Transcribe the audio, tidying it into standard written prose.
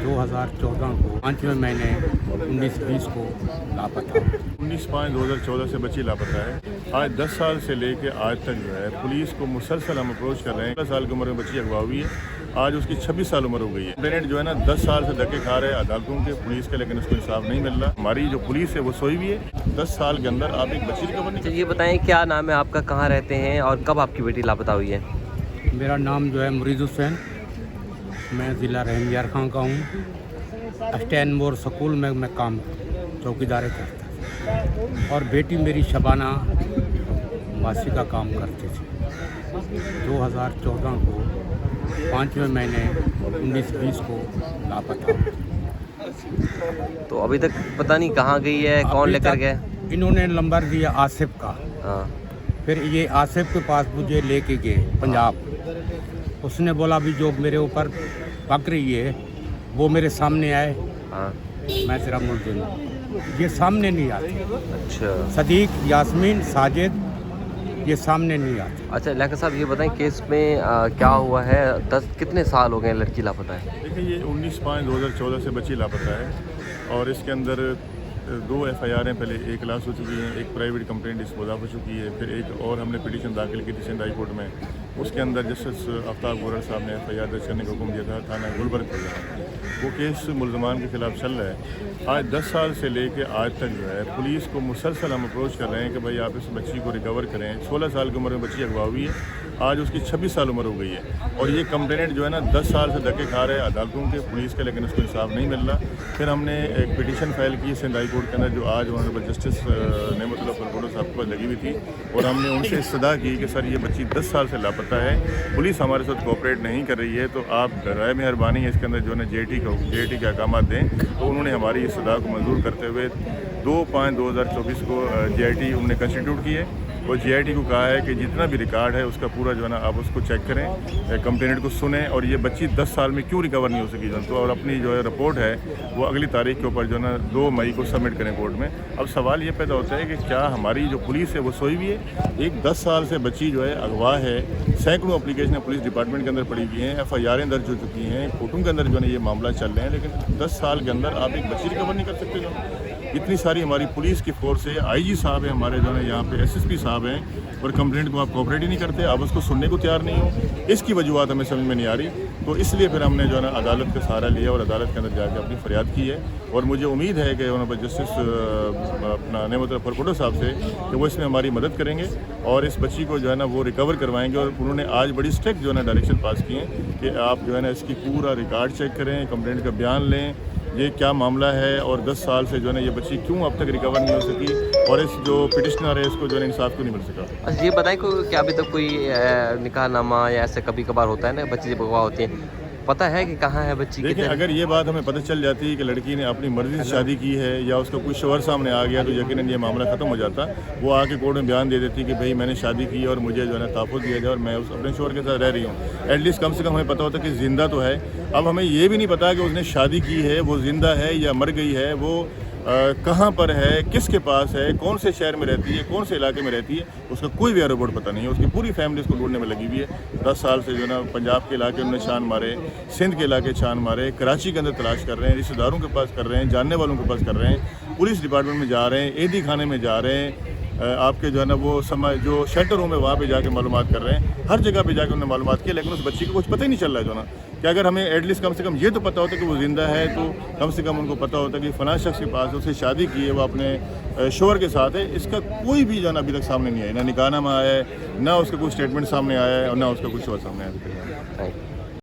2014 को 5वें महीने 19-20 को लापता। 19/5/2014 से बच्ची लापता है। आज 10 साल से लेके आज तक जो है पुलिस को मुसलसल हम अप्रोच कर रहे हैं। 16 साल की उम्र में बच्ची अगवा हुई है, आज उसकी 26 साल उम्र हो गई है। पेरेंट जो है ना 10 साल से धक्के खा रहे हैं अदालतों के, पुलिस के, लेकिन उसको इंसाफ नहीं मिल रहा। हमारी जो पुलिस है वो सोई हुई है। 10 साल के अंदर आप एक बच्ची रिकवर नहीं कर। ये बताएं क्या नाम है आपका, कहाँ रहते हैं और कब आपकी बेटी लापता हुई है? मेरा नाम जो है मुरीद हुसैन, मैं ज़िला रहमयार खां का हूँ। स्टैनमोर स्कूल में मैं काम चौकीदारी करता था और बेटी मेरी शबाना वासी का काम करते थे। 2014 को 5वें महीने 19-20 को लापता। तो अभी तक पता नहीं कहाँ गई है, कौन लेकर गए? इन्होंने नंबर दिया आसिफ का, हाँ, फिर ये आसिफ के पास मुझे लेके गए पंजाब। उसने बोला भी जो मेरे ऊपर पक रही है वो मेरे सामने आए, हाँ, मैं तेरा मुल्ज़िम हूँ। ये सामने नहीं आते। अच्छा सदीक, यास्मीन, साजिद ये सामने नहीं आते। अच्छा लेखा साहब, ये बताएं केस में क्या हुआ है? कितने साल हो गए लड़की लापता है? देखिए, ये 19/5/2014 से बच्ची लापता है और इसके अंदर 2 FIR हैं। पहले एक क्लास हो चुकी है, एक प्राइवेट कंप्लेंट डिस्पोज ऑफ हो चुकी है, फिर एक और हमने पिटीशन दाखिल की थी सिंध हाई कोर्ट में। उसके अंदर जस्टिस आफ्ताब गोरर साहब ने FIR दर्ज करने का हुक्म दिया था थाना गुलबर्ग का। वो केस मुल्ज़मान के खिलाफ चल रहा है। आज 10 साल से लेके आज तक जो है पुलिस को मुसलसल हम अप्रोच कर रहे हैं कि भाई आप इस बच्ची को रिकवर करें। 16 साल की उम्र में बच्ची अगवा हुई है, आज उसकी 26 साल उम्र हो गई है। और ये कंप्लेनेंट जो है ना 10 साल से धक्के खा रहे हैं अदालतों के, पुलिस के, लेकिन उसको इंसाफ नहीं मिल रहा। फिर हमने एक पिटीशन फाइल की सिंध हाई कोर्ट के अंदर, जो आज ऑनरेबल जस्टिस नेमतुल्लाह फरगोडो साहब को लगी हुई थी, और हमने उनसे इस्तदा की कि सर ये बच्ची 10 साल से लापता है, पुलिस हमारे साथ कोऑपरेट नहीं कर रही है, तो आप राय मेहरबानी है इसके अंदर जो है ना JT के अहकाम दें। तो उन्होंने हमारी इस्तदा को मंजूर करते हुए 2/5/2024 को JIT उन्होंने कंस्टिट्यूट की है और JIT को कहा है कि जितना भी रिकॉर्ड है उसका पूरा जो है ना आप उसको चेक करें, कंप्लेनेंट को सुनें और ये बच्ची 10 साल में क्यों रिकवर नहीं हो सकी जो तो, और अपनी जो है रिपोर्ट है वो अगली तारीख के ऊपर जो है ना 2 मई को सबमिट करें कोर्ट में। अब सवाल ये पैदा होता है कि क्या हमारी जो पुलिस है वो सोई हुई है? एक 10 साल से बच्ची जो है अगवा है, सैकड़ों एप्लीकेशन पुलिस डिपार्टमेंट के अंदर पड़ी हुई हैं, FIR दर्ज हो चुकी हैं, कोर्टों के अंदर जो है ये मामला चल रहे हैं, लेकिन 10 साल के अंदर आप एक बच्ची रिकवर नहीं कर सकते। जो इतनी सारी हमारी पुलिस की फोर्स है, IG साहब है हमारे जो है यहाँ पे, SSP साहब हैं, और कंप्लेंट को आप कोऑपरेट ही नहीं करते, आप उसको सुनने को तैयार नहीं हो। इसकी वजूहत हमें समझ में नहीं आ रही, तो इसलिए फिर हमने जो है ना अदालत का सहारा लिया और अदालत के अंदर जाकर अपनी फरियाद की है। और मुझे उम्मीद है कि ऑनरेबल जस्टिस अपना नेमतुल्लाह फरगोडो साहब से कि वो इसमें हमारी मदद करेंगे और इस बच्ची को जो है ना वो रिकवर करवाएंगे। और उन्होंने आज बड़ी स्ट्रिक्ट जो है ना डायरेक्शन पास की है कि आप जो है ना इसकी पूरा रिकॉर्ड चेक करें, कंप्लेंट का बयान लें, ये क्या मामला है और 10 साल से जो है ना ये बच्ची क्यों अब तक रिकवर नहीं हो सकी, और इस जो पिटिशनर है इसको जो है ना इंसाफ क्यों नहीं मिल सका। अच्छा ये बताएं को क्या अभी तक कोई निकाहनामा या ऐसे कभी कभार होता है ना, बच्ची जब अगवा होती है, पता है कि कहाँ है बच्ची? देखिए, अगर ये बात हमें पता चल जाती है कि लड़की ने अपनी मर्जी से शादी की है या उसका कोई शोहर सामने आ गया, तो यकीनन ये मामला ख़त्म हो जाता। वो आके कोर्ट में बयान दे देती कि भाई मैंने शादी की और मुझे जो है ना तहफ़्फ़ुज़ दिया जाए और मैं उस अपने शोहर के साथ रह रही हूँ। एटलीस्ट कम से कम हमें पता होता कि ज़िंदा तो है। अब हमें ये भी नहीं पता कि उसने शादी की है, वो ज़िंदा है या मर गई है, वो कहाँ पर है, किसके पास है, कौन से शहर में रहती है, कौन से इलाके में रहती है, उसका कोई भी रिपोर्ट पता नहीं है। उसकी पूरी फैमिली उसको ढूंढने में लगी हुई है। 10 साल से जो है ना पंजाब के इलाके उन्होंने छान मारे, सिंध के इलाके छान मारे, कराची के अंदर तलाश कर रहे हैं, रिश्तेदारों के पास कर रहे हैं, जानने वालों के पास कर रहे हैं, पुलिस डिपार्टमेंट में जा रहे हैं, एदी खाने में जा रहे हैं, आपके जो है ना वो समय जो शेल्टर रूम है वहाँ पे जाके मालूमात कर रहे हैं, हर जगह पे जाके उन्होंने मालूमात किया, लेकिन उस बच्ची को कुछ पता ही नहीं चल रहा है जो ना। कि अगर हमें एटलीस्ट कम से कम ये तो पता होता कि वो ज़िंदा है, तो कम से कम उनको पता होता कि फ़लाँ शख्स के पास उससे शादी की है, वो अपने शोहर के साथ है। इसका कोई भी जो है ना अभी तक सामने नहीं आया, ना निकाहनामा आया है, ना उसका कोई स्टेटमेंट सामने आया है और ना उसका कुछ शोहर सामने आया है।